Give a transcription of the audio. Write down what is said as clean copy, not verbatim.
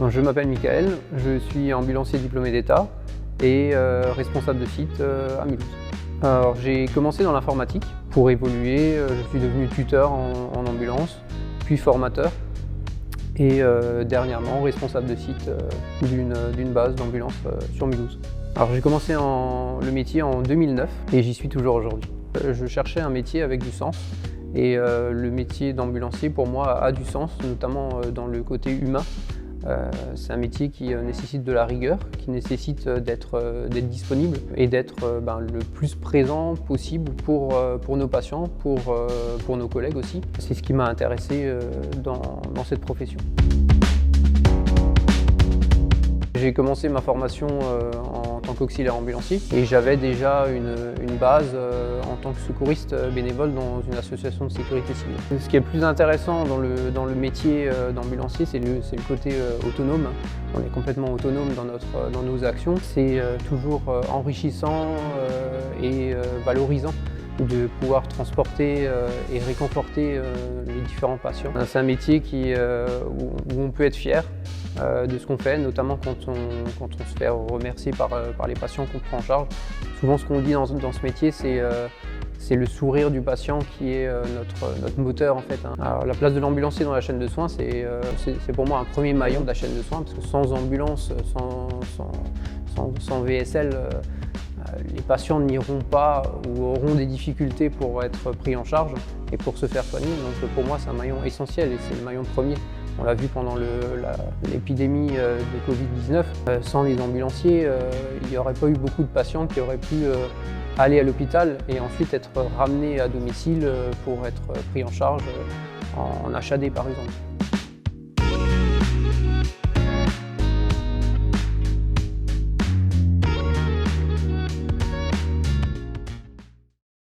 Je m'appelle Michael, je suis ambulancier diplômé d'État et responsable de site à Mulhouse. Alors, j'ai commencé dans l'informatique pour évoluer, je suis devenu tuteur en ambulance, puis formateur et dernièrement responsable de site d'une base d'ambulance sur Mulhouse. Alors, j'ai commencé le métier en 2009 et j'y suis toujours aujourd'hui. Je cherchais un métier avec du sens et le métier d'ambulancier pour moi a du sens, notamment dans le côté humain. C'est un métier qui nécessite de la rigueur, qui nécessite d'être disponible et d'être le plus présent possible pour nos patients, pour nos collègues aussi. C'est ce qui m'a intéressé dans cette profession. J'ai commencé ma formation en tant qu'auxiliaire ambulancier et j'avais déjà une base en tant que secouriste bénévole dans une association de sécurité civile. Ce qui est le plus intéressant dans le métier d'ambulancier, c'est le côté autonome. On est complètement autonome dans nos actions. C'est toujours enrichissant et valorisant de pouvoir transporter et réconforter les différents patients. C'est un métier où on peut être fier de ce qu'on fait, notamment quand on se fait remercier par les patients qu'on prend en charge. Souvent ce qu'on dit dans ce métier, c'est le sourire du patient qui est notre moteur en fait. Alors, la place de l'ambulancier dans la chaîne de soins, c'est pour moi un premier maillon de la chaîne de soins, parce que sans ambulance, sans VSL, les patients n'iront pas ou auront des difficultés pour être pris en charge et pour se faire soigner. Donc pour moi, c'est un maillon essentiel et c'est le maillon premier. On l'a vu pendant l'épidémie de Covid-19. Sans les ambulanciers, il n'y aurait pas eu beaucoup de patients qui auraient pu aller à l'hôpital et ensuite être ramenés à domicile pour être pris en charge en HAD par exemple.